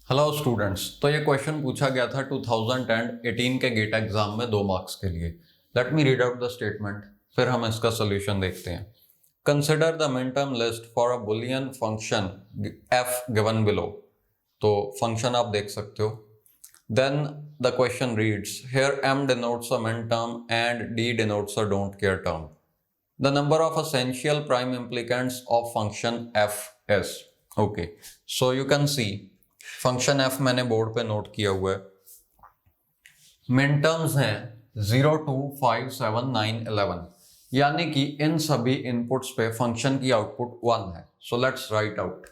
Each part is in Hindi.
हेलो स्टूडेंट्स, तो ये क्वेश्चन पूछा गया था 2018 के गेट एग्जाम में 2 मार्क्स के लिए। Let me read out the statement, फिर हम इसका सोल्यूशन देखते हैं। Consider the min term list for a boolean function F given below. तो फंक्शन आप देख सकते हो। Then the question reads here M denotes a min term and D denotes a don't care term. The number of essential prime implicants of function f is okay. So you can see function f मैंने बोर्ड पे नोट किया हुआ है। मिन टर्म्स हैं 0, 2, 5, 7, 9, 11, यानी कि इन सभी इनपुट्स पे फंक्शन की आउटपुट 1 है। So let's write out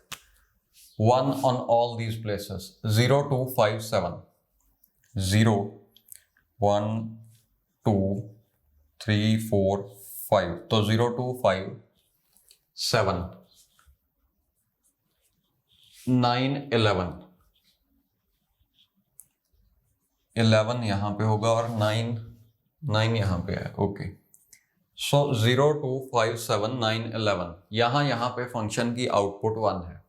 1 on all these places। 0, 2, 5, 7, 0, 1, 2, 3, 4, 5, तो 0, 2, 5, 7, 9, 11, 11 यहां पे होगा और 9 यहां पे है। ओके, सो 0, 2, 5, 7, 9, 11 यहां पे फंक्शन की आउटपुट 1 है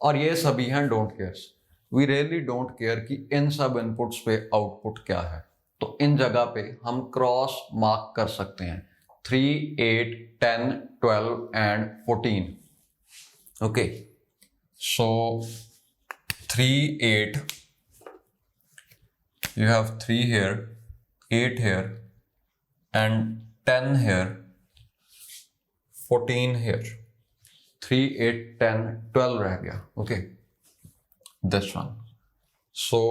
और ये सभी हैं don't cares. We really don't care कि इन सब इनपुट्स पे आउटपुट क्या है, तो इन जगह पे हम क्रॉस मार्क कर सकते हैं 3, 8, 10, 12 and 14. Okay, so 3, 8, you have 3 here, 8 here and 10 here, 14 here, 3, 8, 10, 12 रह गया। Okay, this one. So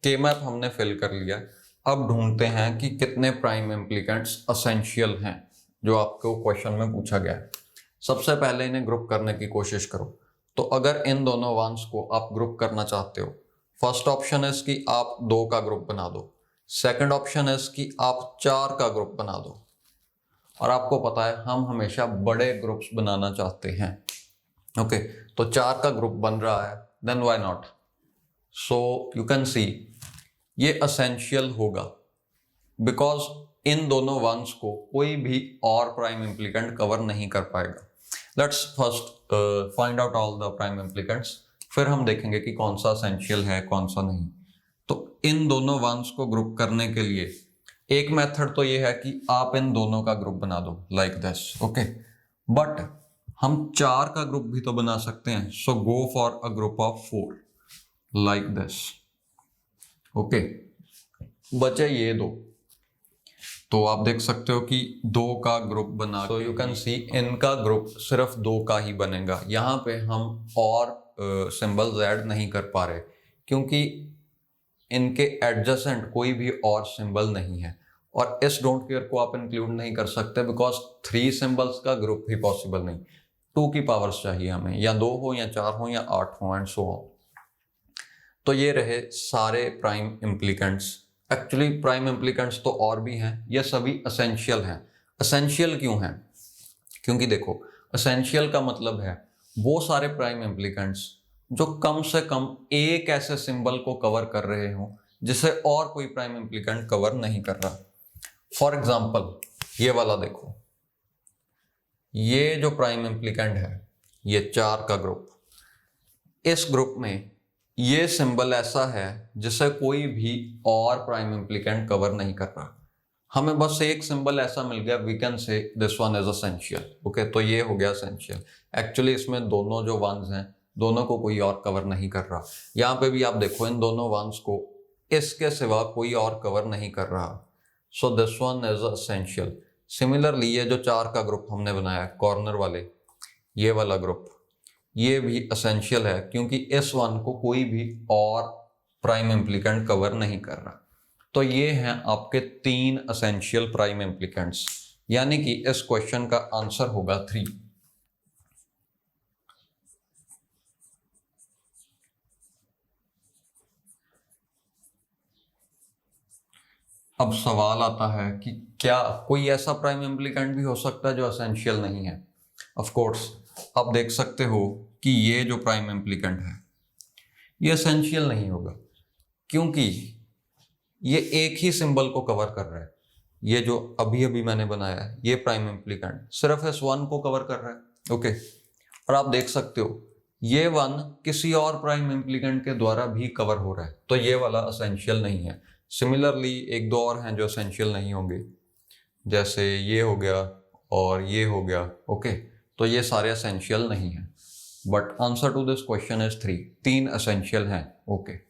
K map हमने फिल कर लिया। अब ढूंढते हैं कि कितने प्राइम इम्प्लीकेंट्स असेंशियल हैं जो आपको क्वेश्चन में पूछा गया है। सबसे पहले इन्हें ग्रुप करने की कोशिश करो। तो अगर इन दोनों वंस को आप ग्रुप करना चाहते हो, फर्स्ट ऑप्शन है कि आप 2 का ग्रुप बना दो, सेकंड ऑप्शन है कि आप 4 का ग्रुप बना दो। और आपको पता है हम हमेशा बड़े ग्रुप्स बनाना चाहते हैं। ओके, तो 4 का ग्रुप बन रहा है, then why not. So you can see ये असेंशियल होगा बिकॉज इन दोनों वंस को कोई भी और प्राइम इम्प्लीकेंट कवर नहीं कर पाएगा। Let's first find out all the prime implicants, फिर हम देखेंगे कि कौन सा असेंशियल है कौन सा नहीं। तो इन दोनों वंस को ग्रुप करने के लिए एक मेथड तो ये है कि आप इन दोनों का ग्रुप बना दो लाइक दिस। ओके, बट हम 4 का ग्रुप भी तो बना सकते हैं। So go for a group of 4 like this. Okay, बचे ये 2, तो आप देख सकते हो कि 2 का ग्रुप बना, तो यू कैन सी इनका ग्रुप सिर्फ 2 का ही बनेगा। यहाँ पे हम और सिंबल्स ऐड नहीं कर पा रहे क्योंकि इनके एडजेसेंट कोई भी और सिंबल नहीं है और इस डोंट केयर को आप इंक्लूड नहीं कर सकते बिकॉज 3 सिंबल्स का ग्रुप ही पॉसिबल नहीं। 2 की पावर्स चाहिए हमें, या 2 हो या 4 हो या 8 हो एंड सो ऑन। तो ये रहे सारे prime implicants. Actually prime implicants तो और भी हैं, ये सभी असेंशियल हैं। असेंशियल क्यों हैं? क्योंकि देखो, असेंशियल का मतलब है वो सारे प्राइम इम्प्लीकेंट्स जो कम से कम एक ऐसे सिंबल को कवर कर रहे हो जिसे और कोई प्राइम इम्प्लीकेंट कवर नहीं कर रहा। फॉर एग्जाम्पल ये वाला देखो, ये जो प्राइम इम्प्लीकेंट है ये 4 का ग्रुप, इस ग्रुप में ये सिंबल ऐसा है जिसे कोई भी और प्राइम इम्प्लीकेंट कवर नहीं कर रहा। हमें बस एक सिंबल ऐसा मिल गया, we can say this one is essential. Okay, तो ये हो गया असेंशियल। एक्चुअली इसमें दोनों जो वंस हैं दोनों को कोई और कवर नहीं कर रहा। यहाँ पे भी आप देखो इन दोनों वंस को इसके सिवा कोई और कवर नहीं कर रहा। So this one is essential. Similarly ये जो 4 का ग्रुप हमने बनाया कॉर्नर वाले, ये वाला ग्रुप, ये भी असेंशियल है क्योंकि इस वन को कोई भी और प्राइम इम्प्लीकेंट कवर नहीं कर रहा। तो ये हैं आपके 3 असेंशियल प्राइम इम्प्लीकेंट्स, यानी कि इस क्वेश्चन का आंसर होगा 3। अब सवाल आता है कि क्या कोई ऐसा प्राइम इम्प्लीकेंट भी हो सकता है जो असेंशियल नहीं है? ऑफ कोर्स, आप देख सकते हो कि ये जो प्राइम इम्प्लीकेंट है ये असेंशियल नहीं होगा क्योंकि ये एक ही सिंबल को कवर कर रहा है। ये जो अभी अभी मैंने बनाया है ये प्राइम इम्प्लीकेंट सिर्फ इस 1 को कवर कर रहा है। ओके, और आप देख सकते हो ये वन किसी और प्राइम इम्प्लीकेंट के द्वारा भी कवर हो रहा है, तो ये वाला असेंशियल नहीं है। सिमिलरली एक दो और हैं जो असेंशियल नहीं होंगे, जैसे ये हो गया और ये हो गया। ओके, तो ये सारे असेंशियल नहीं हैं, but answer to this question is 3 essential हैं। ओके।